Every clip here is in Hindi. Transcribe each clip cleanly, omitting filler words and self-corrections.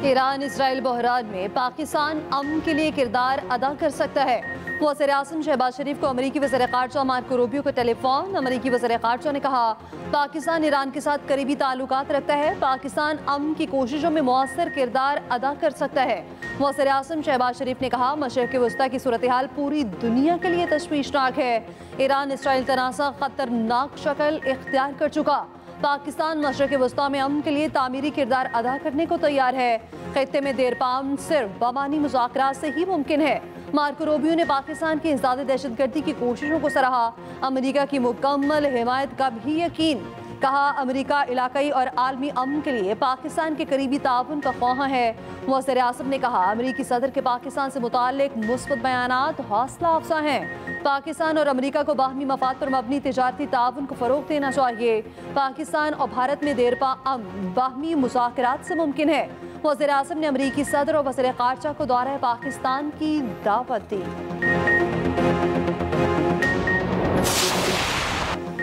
ईरान इसराइल बहरान में पाकिस्तान अमन के लिए किरदार अदा कर सकता है। वज़ीर आज़म शहबाज शरीफ को अमरीकी वज़ीर ख़ारजा मार्को रूबियो को टेलीफोन। अमरीकी वज़ीर ख़ारजा ने कहा, पाकिस्तान ईरान के साथ करीबी ताल्लुकात रखता है। पाकिस्तान अमन की कोशिशों में मुअस्सर किरदार अदा कर सकता है। वज़ीर आज़म शहबाज शरीफ ने कहा, मशरिक़ वस्ता की सूरत हाल पूरी दुनिया के लिए तशवीशनाक है। ईरान इसराइल तनाज़ा खतरनाक शक्ल इख्तियार कर चुका। पाकिस्तान मशरिक़ वस्ता में अमन के लिए तामीरी किरदार अदा करने को तैयार है। खित्ते में देरपाम सिर्फ बमानी मुज़ाकरात से ही मुमकिन है। मार्को रूबियो ने पाकिस्तान की इंसदाद दहशतगर्दी की कोशिशों को सराहा। अमरीका की मुकम्मल हिमायत का भी यकीन। कहा, अमरीका इलाकाई और आलमी अमन के लिए पाकिस्तान के करीबी ताउन का ख्वाह है। वज़ीर आज़म ने कहा, अमरीकी सदर के पाकिस्तान से मुताल्लिक मुस्बत बयानात हौसला अफजा हैं। पाकिस्तान और अमरीका को बाहमी मफाद पर मबनी तिजारती ताउन को फ़रोग़ देना चाहिए। पाकिस्तान और भारत में देरपा अमन बाहमी मुज़ाकरात से मुमकिन है। वज़ीर आज़म ने अमरीकी सदर और वज़ीर ख़ारजा को दौरा पाकिस्तान की दावत दी।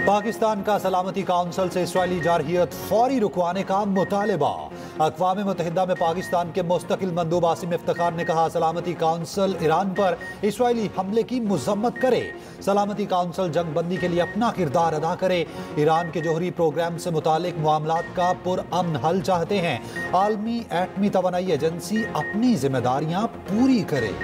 पाकिस्तान का सलामती काउंसिल से इसराइली जारहियत फौरी रुकवाने का मुतालबा। अक़वाम मुत्तहिदा में पाकिस्तान के मुस्तकिल मंदूब आसिम इफ्तिखार ने कहा, सलामती काउंसिल ईरान पर इसराइली हमले की मज़म्मत करे। सलामती काउंसिल जंग बंदी के लिए अपना किरदार अदा करे। ईरान के जोहरी प्रोग्राम से मुतालिक मामलात का पुरअमन हल चाहते हैं। आलमी एटमी तवानाई एजेंसी अपनी जिम्मेदारियां पूरी करे।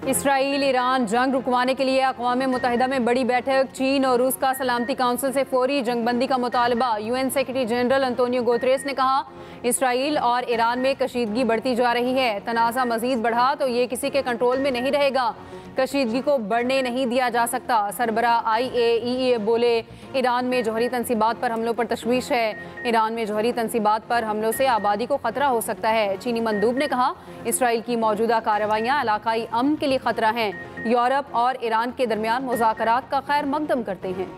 इसराइल ईरान जंग रुकवाने के लिए अक़वाम मुत्तहिदा में बड़ी बैठक। चीन और रूस का सलामती काउंसिल से फौरी जंगबंदी का मुतालबा। UN secretary general Antonio Guterres ने कहा, इसराइल और ईरान में कशीदगी बढ़ती जा रही है। तनाज़ा मजीद बढ़ा तो ये किसी के कंट्रोल में नहीं रहेगा। कशीदगी को बढ़ने नहीं दिया जा सकता। सरबरा IAEA बोले, ईरान में जौहरी तनसीबात पर हमलों पर तशवीश है। ईरान में जौहरी तनसीबात पर हमलों से आबादी को खतरा हो सकता है। चीनी मंदूब ने कहा, इसराइल की मौजूदा कार्रवाइयाँ इलाकाई अमन के लिए खतरा हैं। यूरोप और ईरान के दरमियान मुज़ाकरात का खैर मकदम करते हैं।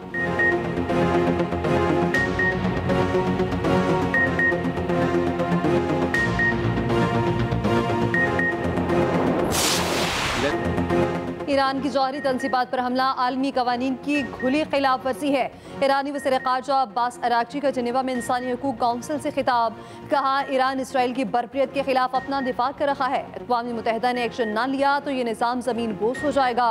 ईरान की जौहरी तनसीबात पर हमला आलमी कवानीन की खुली खिलाफ वर्जी है। ईरानी वज़ीर ख़ारजा अब्बास अराग़ची का जिनेवा में इंसानी हकूक़ काउंसिल से खिताब। कहा, ईरान इसराइल की बरपरियत के खिलाफ अपना दिफा कर रहा है। अक़वाम मुत्तहिदा ने एक्शन ना लिया तो ये निज़ाम ज़मीन बोस हो जाएगा।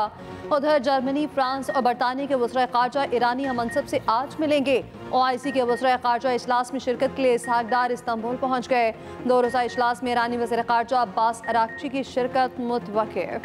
उधर जर्मनी, फ्रांस और बरतानिया के वज़ीर ख़ारजा ईरानी हममनसब से आज मिलेंगे। OIC के वज़ीर ख़ारजा इजलास में शिरकत के लिए इसहाक डार इस्तांबुल पहुँच गए। 2 रोज़ा इजलास में ईरानी वज़ीर ख़ारजा अब्बास अराग़ची की शिरकत मुतवक्किफ़।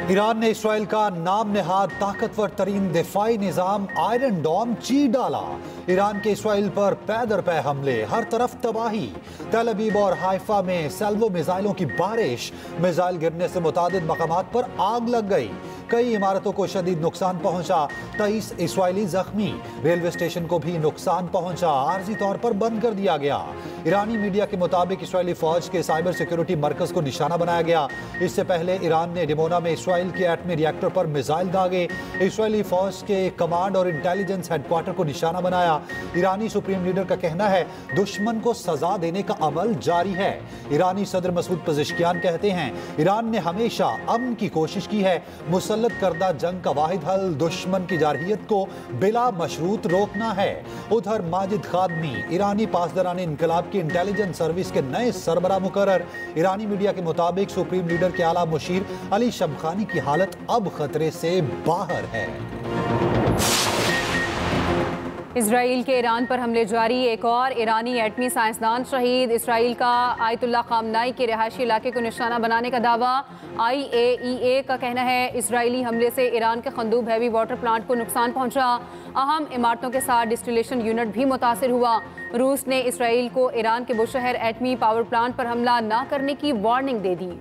ईरान ने इसराइल का नाम नेहाद ताकतवर तरीन दिफाई निज़ाम आयरन डोम चीर डाला। ईरान के इसराइल पर पै दर पै हमले, हर तरफ तबाही। तेल अवीव और हाइफा में सैल्वो मिसाइलों की बारिश। मिसाइल गिरने से मुतादिद मकामात पर आग लग गई। कई इमारतों को शदीद नुकसान पहुंचा। 23 इसराइली जख्मी। रेलवे स्टेशन को भी नुकसान पहुंचा, आर्जी तौर पर बंद कर दिया गया। ईरानी मीडिया के मुताबिक इसराइली फौज के साइबर सिक्योरिटी मरकज को निशाना बनाया गया। इससे पहले ईरान ने डिमोना में इसराइल के एटमी रिएक्टर पर मिसाइल दागे। इसराइली फौज के कमांड और इंटेलिजेंस हेडक्वार्टर को निशाना बनाया। ईरानी सुप्रीम लीडर का कहना है, दुश्मन को सजा देने का अमल जारी है। ईरानी सदर मसूद पज़ेश्कियान कहते हैं, ईरान ने हमेशा अमन की कोशिश की है। मुसल्लत करदा जंग का वाहिद हल दुश्मन की जारहियत को बिला मशरूत रोकना है। उधर माजिद खादमी ईरानी पासदारान इनकलाब की इंटेलिजेंस सर्विस के नए सरबरा मुकर्रर। ईरानी मीडिया के मुताबिक सुप्रीम लीडर के आला मुशीर अली शमखानी की हालत अब खतरे से बाहर है। इसराइल के ईरान पर हमले जारी। एक और ईरानी एटमी साइंसदान शहीद। इसराइल का आयतुल्ला खामनाई के रिहायशी इलाके को निशाना बनाने का दावा। IAEA का कहना है, इसराइली हमले से ईरान के खंदूब हैवी वाटर प्लांट को नुकसान पहुंचा। अहम इमारतों के साथ डिस्टिलेशन यूनिट भी मुतासिर हुआ। रूस ने इसराइल को ईरान के बुशहर एटमी पावर प्लांट पर हमला न करने की वार्निंग दे दी।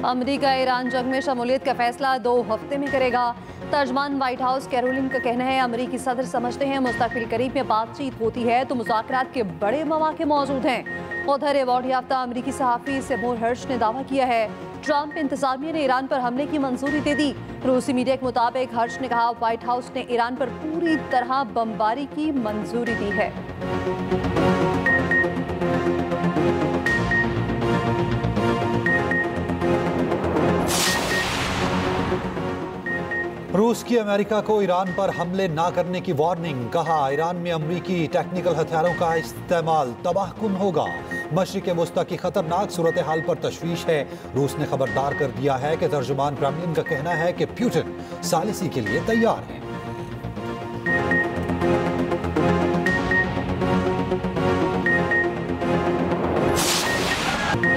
अमरीका ईरान जंग में शमूलियत का फैसला 2 हफ्ते में करेगा। तर्जमान व्हाइट हाउस कैरोलिन का कहना है, अमरीकी सदर समझते हैं मुस्तकबिल करीब में बातचीत होती है तो मुज़ाकरात के बड़े मौके मौजूद हैं। उधर अवार्ड याफ्ता अमरीकी सहाफ़ी सेमूर हर्ष ने दावा किया है ट्रंप इंतजामिया ने ईरान पर हमले की मंजूरी दे दी। रूसी मीडिया के मुताबिक हर्ष ने कहा व्हाइट हाउस ने ईरान पर पूरी तरह बमबारी की मंजूरी दी है। रूस की अमेरिका को ईरान पर हमले ना करने की वार्निंग। कहा ईरान में अमरीकी टेक्निकल हथियारों का इस्तेमाल तबाहकुन होगा। मशरिक़ वस्ता की खतरनाक सूरत हाल पर तशवीश है। रूस ने खबरदार कर दिया है कि तर्जुमान क्रेमलिन का कहना है कि पुतिन सालिसी के लिए तैयार है।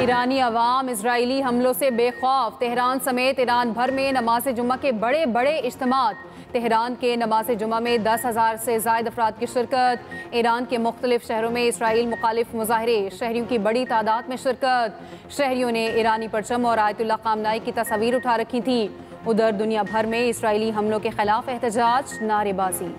ईरानी अवाम इजरायली हमलों से बेखौफ। तेहरान समेत ईरान भर में नमाज जुम्मा के बड़े बड़े इज्तिमात। तेहरान के नमाज जुम्मा में 10,000 से ज़ायद अफराद की शिरकत। ईरान के मुख्तलिफ शहरों में इसराइल मुखालिफ मुजाहरे, शहरियों की बड़ी तादाद में शिरकत। शहरियों ने ईरानी परचम और आयतुल्लाह खामनाई की तस्वीर उठा रखी थी। उधर दुनिया भर में इसराइली हमलों के खिलाफ एहतजाज, नारेबाजी।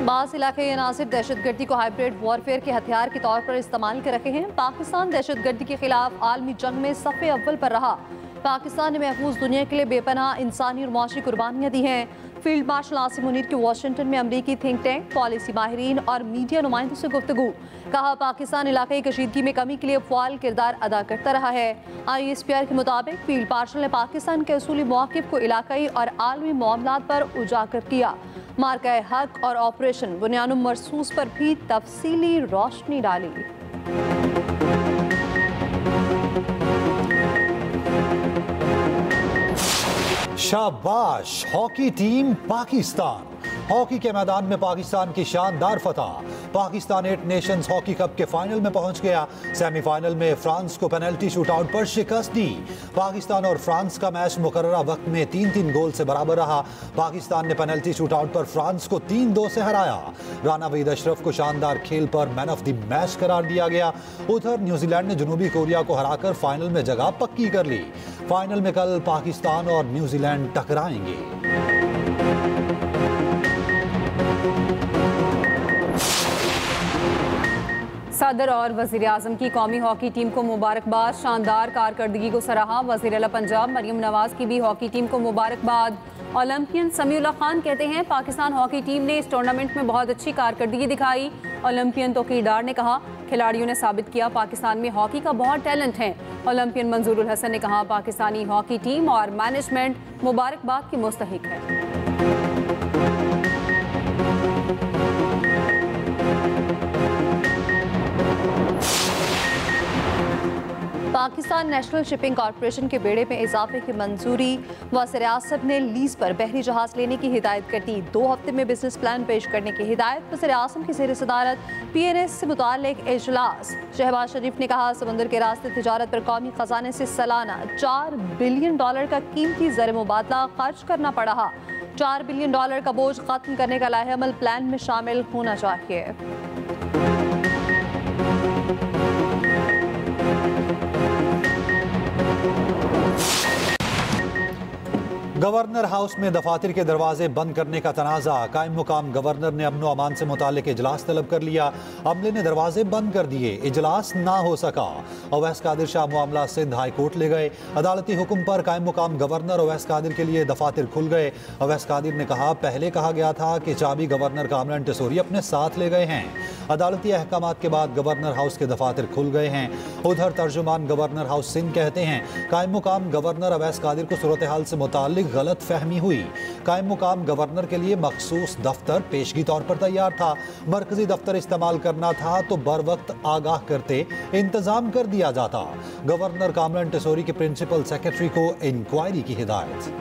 बास इलाके अनासिर दहशतगर्दी को हाइब्रिड वॉरफेयर के हथियार के तौर पर इस्तेमाल कर रहे हैं। पाकिस्तान दहशतगर्दी के खिलाफ आलमी जंग में सफ़े अव्वल पर रहा। पाकिस्तान ने महफूज दुनिया के लिए बेपनाह इंसानी और माशी कुर्बानियाँ दी हैं। फील्ड मार्शल आसिम मुनीर की वाशिंगटन में अमरीकी थिंक टैंक, पॉलिसी माहिरीन और मीडिया नुमाइंदों से गुफ्तगू। कहा पाकिस्तान इलाकाई कशीदगी में कमी के लिए फ़आल किरदार अदा करता रहा है। ISPR के मुताबिक फील्ड मार्शल ने पाकिस्तान के असूली मौक़िफ़ को इलाकाई और आलमी मामलात पर उजागर किया। मार्का हक और ऑपरेशन बुनियानुम मरसूस पर भी तफसीली रोशनी डाली। शाबाश हॉकी टीम पाकिस्तान। हॉकी के मैदान में पाकिस्तान की शानदार फतह। पाकिस्तान 8 नेशंस हॉकी कप के फाइनल में पहुंच गया। सेमीफाइनल में फ्रांस को पेनल्टी शूटआउट पर शिकस्त दी। पाकिस्तान और फ्रांस का मैच मुकर्ररा वक्त में 3-3 गोल से बराबर रहा। पाकिस्तान ने पेनल्टी शूटआउट पर फ्रांस को 3-2 से हराया। राना वहीद अशरफ को शानदार खेल पर मैन ऑफ द मैच करार दिया गया। उधर न्यूजीलैंड ने जनूबी कोरिया को हराकर फाइनल में जगह पक्की कर ली। फाइनल में कल पाकिस्तान और न्यूजीलैंड टकराएंगे। सदर और वज़ीर आज़म की कौमी हॉकी टीम को मुबारकबाद। शानदार कारकर्दगी को सराहा। वज़ीर आला पंजाब मरियम नवाज की भी हॉकी टीम को मुबारकबाद। ओलंपियन समीउल्लाह खान कहते हैं पाकिस्तान हॉकी टीम ने इस टूर्नामेंट में बहुत अच्छी कारकर्दगी दिखाई। ओलंपियन तौकीर डार ने कहा खिलाड़ियों ने साबित किया पाकिस्तान में हॉकी का बहुत टैलेंट है। ओलंपियन मंजूरुल हसन ने कहा पाकिस्तानी हॉकी टीम और मैनेजमेंट मुबारकबाद की मुस्तहिक है। पाकिस्तान नेशनल शिपिंग कॉरपोरेशन के बेड़े में इजाफे की मंजूरी। वज़ीर आज़म ने लीज पर बहरी जहाज लेने की हिदायत कर दी। 2 हफ्ते में बिजनेस प्लान पेश करने की हिदायत। वज़ीर आज़म की ज़ेर सदारत PNS से मुताल्लिक इजलास। शहबाज शरीफ ने कहा समंदर के रास्ते तिजारत पर कौमी खजाने से सालाना $4 बिलियन का कीमती ज़र मुबादला खर्च करना पड़ा। $4 बिलियन का बोझ खत्म करने का लाहेअमल प्लान में शामिल होना चाहिए। गवर्नर हाउस में दफातर के दरवाजे बंद करने का तनाज़ा। कायम मुकाम गवर्नर ने अमन अमान से मुताल्लिक इजलास तलब कर लिया। अमले ने दरवाजे बंद कर दिए, इजलास ना हो सका। अवैस कादिर शाह मामला सिंध हाई कोर्ट ले गए। अदालती हुक्म पर कायम मुकाम गवर्नर अवैस कादिर के लिए दफातर खुल गए। अवैस कादिर ने कहा पहले कहा गया था कि चाबी गवर्नर कामरान टेसोरी अपने साथ ले गए हैं। अदालती अहकामात के बाद गवर्नर हाउस के दफातर खुल गए हैं। उधर तर्जुमान गवर्नर हाउस सिंध कहते हैं कायम मुकाम गवर्नर अवैस कादिर को सूरत हाल से मुताल्लिक गलत फहमी हुई। कायम मुकाम गवर्नर के लिए मखसूस दफ्तर पेशगी तौर पर तैयार था। मरकजी दफ्तर इस्तेमाल करना था तो बर वक्त आगाह करते इंतजाम कर दिया जाता। गवर्नर कामरान टेसोरी के प्रिंसिपल सेक्रेटरी को इंक्वायरी की हिदायत।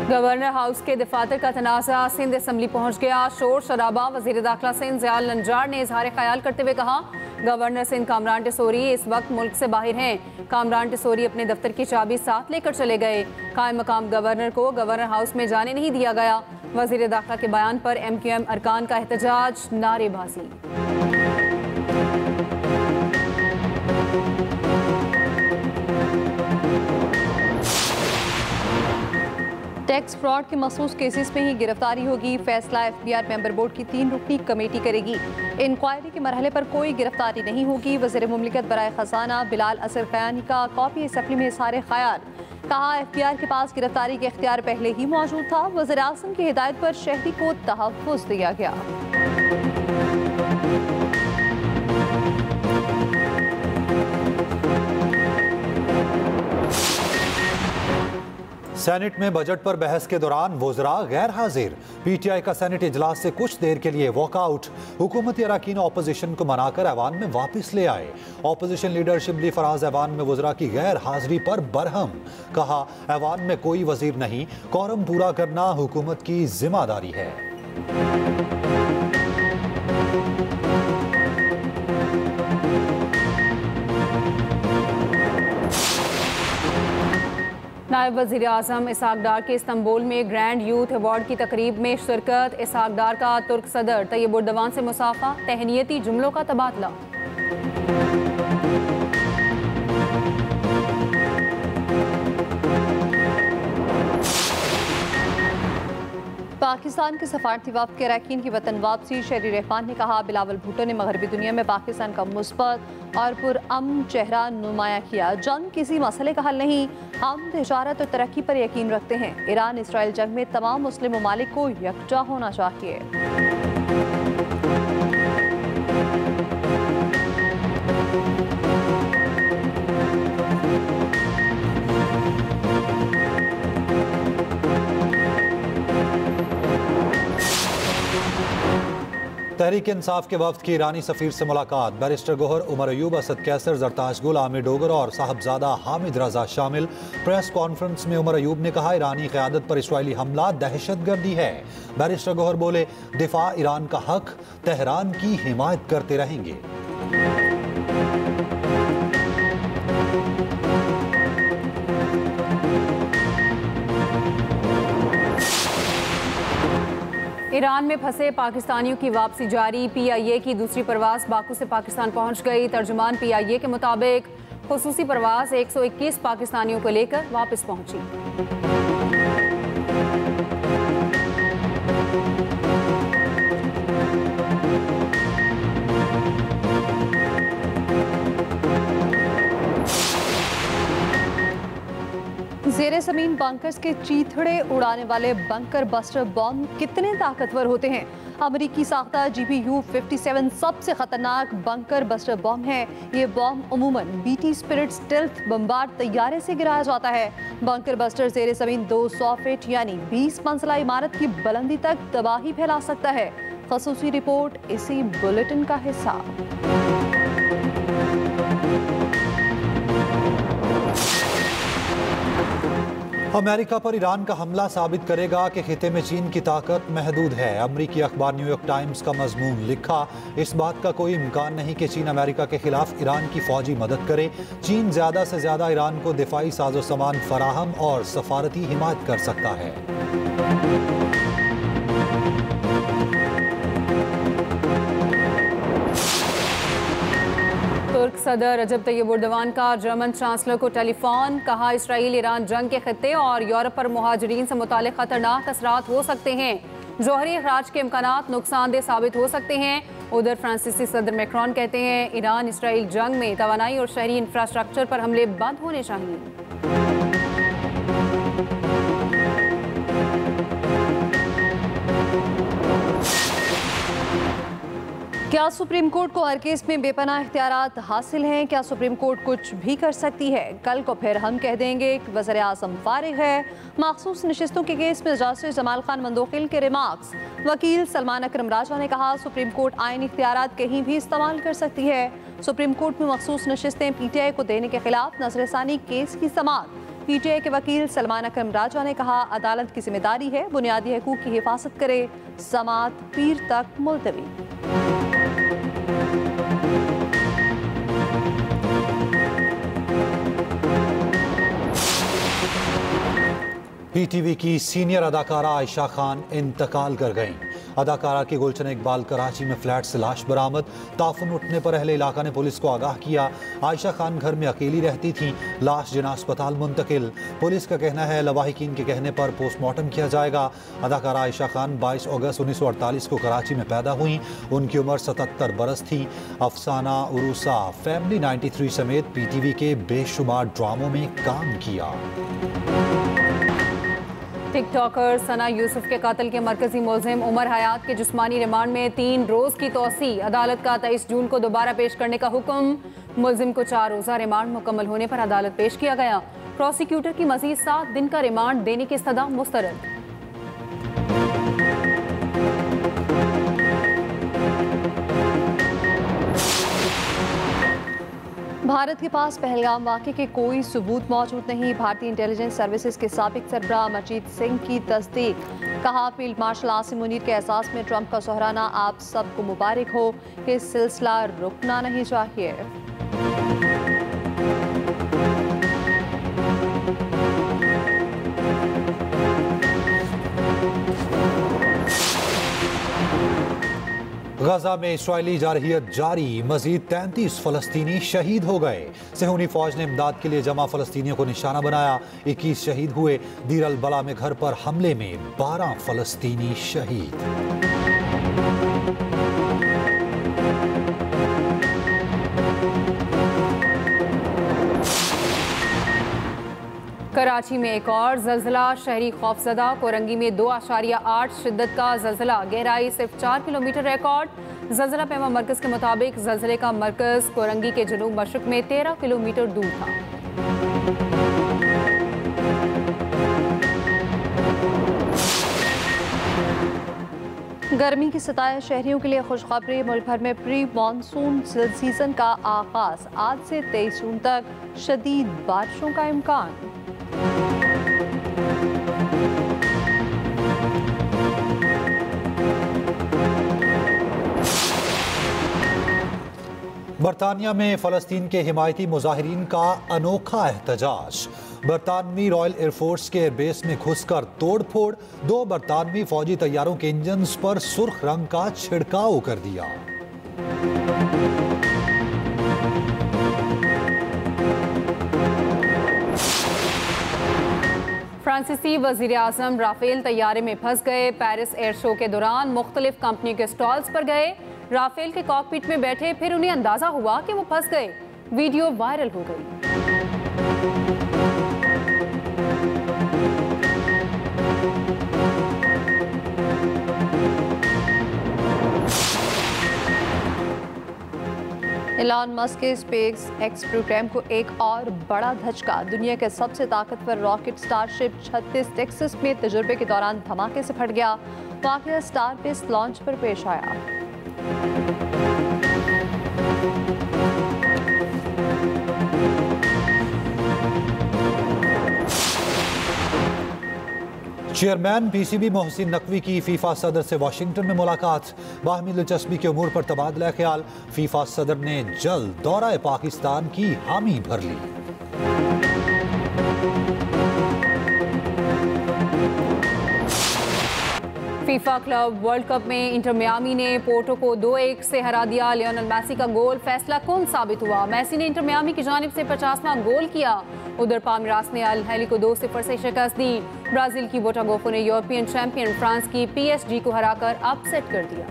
गवर्नर हाउस के दफातर का तनाज़ा सिंध असम्बली पहुंच गया। शोर शराबा। वज़ीर दाखिला सिंध ज़ियाल नंजार ने इजहार ख्याल करते हुए कहा गवर्नर सिंध कामरान टेसोरी इस वक्त मुल्क से बाहर हैं। कामरान टेसोरी अपने दफ्तर की चाबी साथ लेकर चले गए। कायम मकाम गवर्नर को गवर्नर हाउस में जाने नहीं दिया गया। वज़ीर दाखिला के बयान पर MQM अरकान का एहतजाज, नारेबाजी। टैक्स फ्रॉड के मखसूस केसेस में ही गिरफ्तारी होगी। फैसला FBI मेंबर बोर्ड की 3 रुकनी कमेटी करेगी। इंक्वायरी के मरहले पर कोई गिरफ्तारी नहीं होगी। वज़ीर मुमलिकत बराए खजाना बिलाल असर खयानी का कॉपी असम्बली में इज़हार ख्याल। कहा FBI के पास गिरफ्तारी के इख्तियार पहले ही मौजूद था। वज़ीर आज़म की हिदायत पर शहरी को तहफ़्फ़ुज़ दिया गया। सेनेट में बजट पर बहस के दौरान वज़रा गैर हाजिर। PTI का सेनेट इजलास से कुछ देर के लिए वॉकआउट। हुकूमती अरकान ऑपोजिशन को मनाकर ऐवान में वापस ले आए। ऑपोजिशन लीडर शिबली फराज ऐवान में वज़रा की गैर हाजिरी पर बरहम। कहा, ऐवान में कोई वजीर नहीं, कोरम पूरा करना हुकूमत की जिम्मेदारी है। नायब वज़ीर आज़म इसहाक डार के इस्तांबुल में ग्रैंड यूथ अवार्ड की तकरीब में शिरकत। इसहाक डार का तुर्क सदर तैयब उर्दवान से मुसाफा, तहनीती जुमलों का तबादला। पाकिस्तान के सफारती वफ़द के अरकान की वतन वापसी। शहरी रहमान ने कहा, बिलावल भुट्टो ने मगरबी दुनिया में पाकिस्तान का मुस्बत और पुरअमन चेहरा नुमाया किया। जंग किसी मसले का हल नहीं, हम तिजारत और तरक्की पर यकीन रखते हैं। ईरान इसराइल जंग में तमाम मुस्लिम ममालिक को यकजा होना चाहिए। तहरीक इंसाफ के वफ्द की ईरानी सफीर से मुलाकात। बैरिस्टर गोहर, उमर अयूब, असद कैसर, जरताश गुल, आमिर डोगर और साहबजादा हामिद रजा शामिल। प्रेस कॉन्फ्रेंस में उमर अयूब ने कहा, ईरानी क़यादत पर इसराइली हमला दहशतगर्दी है। बैरिस्टर गोहर बोले, दिफा ईरान का हक, तेहरान की हिमायत करते रहेंगे। ईरान में फंसे पाकिस्तानियों की वापसी जारी। PIA की दूसरी परवाज बाकू से पाकिस्तान पहुंच गई। तर्जुमान PIA के मुताबिक खुसूसी परवाज 121 पाकिस्तानियों को लेकर वापस पहुंची। ज़ेरे ज़मीन बंकर्स के चीथड़े उड़ाने वाले बंकर बस्टर बॉम्ब कितने ताकतवर होते हैं? अमरीकी साख्ता GBU-57 सबसे खतरनाक बंकर बस्टर बॉम्ब है। ये बॉम्ब उमूमन BT स्पिरिट स्टेल्थ बम्बार्ड तैयारे से गिराया जाता है। बंकर बस्टर ज़ेरे ज़मीन 200 फीट यानी 20 मंजिला इमारत की बुलंदी तक तबाही फैला सकता है। ख़ुसूसी रिपोर्ट इसी बुलेटिन का हिस्सा। अमेरिका पर ईरान का हमला साबित करेगा कि खिते में चीन की ताकत महदूद है। अमरीकी अखबार न्यूयॉर्क टाइम्स का मजमून लिखा, इस बात का कोई इम्कान नहीं कि चीन अमेरिका के खिलाफ ईरान की फौजी मदद करे। चीन ज्यादा से ज्यादा ईरान को दिफाई साजो सामान फराहम और सफारती हिमायत कर सकता है। तुर्क सदर रजब तैयब उर्दवान का जर्मन चांसलर को टेलीफोन। कहा, इसराइल ईरान जंग के खित्ते और यूरोप पर मुहाजिरीन से मुतालिक खतरनाक असरात हो सकते हैं। जौहरी अखराज के इम्कानात नुकसानदेह साबित हो सकते हैं। उधर फ्रांसीसी सदर मैक्रोन कहते हैं, ईरान इसराइल जंग में तवानाई और शहरी इंफ्रास्ट्रक्चर पर हमले बंद होने चाहिए। क्या सुप्रीम कोर्ट को हर केस में बेपनाह इख्तियारात हासिल हैं? क्या सुप्रीम कोर्ट कुछ भी कर सकती है? कल को फिर हम कह देंगे कि वज़ीर आज़म फारिग है। मखसूस नशिस्तों के केस में जस्टिस जमाल खान मंदोखिल के रिमार्क्स। वकील सलमान अकरम राजा ने कहा, सुप्रीम कोर्ट आईनी इख्तियारात कहीं भी इस्तेमाल कर सकती है। सुप्रीम कोर्ट में मखसूस नशिस्तें PTI को देने के खिलाफ नजरसानी केस की समाअत। PTI के वकील सलमान अकरम राजा ने कहा, अदालत की जिम्मेदारी है बुनियादी हकूक की हिफाजत करे। समाअत पीर तक मुलतवी। PTV की सीनियर अदाकारा आयशा खान इंतकाल कर गईं। अदाकारा के गुलशन इकबाल कराची में फ्लैट से लाश बरामद। ताफुन उठने पर अहले इलाका ने पुलिस को आगाह किया। आयशा खान घर में अकेली रहती थी। लाश जिना अस्पताल मुंतकिल। पुलिस का कहना है लवाहिकीन के कहने पर पोस्टमार्टम किया जाएगा। अदाकारा आयशा खान 22 अगस्त 1948 को कराची में पैदा हुई। उनकी उम्र 77 बरस थी। अफसाना, उरूसा, फैमिली 93 समेत PTV के बेशुमार ड्रामों में काम किया। टिकटॉकर सना यूसुफ के कत्ल के मरकजी मुलजिम उमर हयात के जिस्मानी रिमांड में 3 रोज की तौसी। अदालत का 23 जून को दोबारा पेश करने का हुक्म। मुलजिम को 4 रोजा रिमांड मुकम्मल होने पर अदालत पेश किया गया। प्रोसिक्यूटर की मजीद 7 दिन का रिमांड देने की इस्तदा मुस्तरद। भारत के पास पहलगाम वाक़े के कोई सबूत मौजूद नहीं। भारतीय इंटेलिजेंस सर्विसेज के साबिक सरबराह अमरजीत सिंह की तस्दीक। कहा फील्ड मार्शल आसिम मुनीर के एहसास में ट्रंप का सोहराना आप सबको मुबारक हो। ये सिलसिला रुकना नहीं चाहिए। गजा में इस्राएली जारहियत जारी। मजीद 33 फलस्तीनी शहीद हो गए। सेहूनी फौज ने इमदाद के लिए जमा फलस्तीनियों को निशाना बनाया। 21 शहीद हुए। दीर अल बला में घर पर हमले में 12 फलस्तीनी शहीद। कराची में एक और जल्जला। शहरी खौफजदा। कोरंगी में 2.8 शिद्दत का जल्जला। गहराई सिर्फ 4 किलोमीटर रिकॉर्ड। जल्जला पैमा मरकज के मुताबिक जल्जले का मरकज कोरंगी के जनूब मशरक में 13 किलोमीटर दूर था। गर्मी की सताए शहरियों के लिए खुशखबरी। मुल्क भर में प्री मानसून सीजन का आगाज। आज से 23 जून तक शदीद बारिशों का इम्कान। बरतानिया में फ़लस्तीन के हिमायती मुजाहिरीन का अनोखा एहतजाज। बरतानवी रॉयल एयरफोर्स के एयरबेस में घुसकर तोड़ फोड़। 2 बरतानवी फौजी तैयारों के इंजन पर सुर्ख रंग का छिड़काव कर दिया। फ्रांसीसी वजीर आजम राफेल तैयारे में फंस गए। पेरिस एयर शो के दौरान मुख्तलिफ कंपनी के स्टॉल्स पर गए। राफेल के कॉकपिट में बैठे, फिर उन्हें अंदाजा हुआ कि वो फंस गए। वीडियो वायरल हो गई। एलन मस्क के स्पेस एक्स प्रोग्राम को एक और बड़ा धचका। दुनिया के सबसे ताकतवर रॉकेट स्टारशिप 36 टेक्सास में तजुर्बे के दौरान धमाके से फट गया। वाकया स्टार बेस लॉन्च पर पेश आया। चेयरमैन PCB मोहसिन नकवी की फीफा सदर से वाशिंगटन में मुलाकात। बाहमी दिलचस्पी के उमूर पर तबादला ख्याल। फीफा सदर ने जल्द दौरा पाकिस्तान की हामी भर ली। फीफा क्लब वर्ल्ड कप में इंटर मियामी ने पोर्टो को 2-1 से हरा दिया। लियोनेल मेसी का गोल फैसला कुन साबित हुआ। मेसी ने इंटर मियामी की जानिब से 50वां गोल किया। उधर पामिरास ने अल अहली को 2-0 से शिकस्त दी। ब्राजील की बोटागोफो ने यूरोपियन चैंपियन फ्रांस की PSG को हराकर अपसेट कर दिया।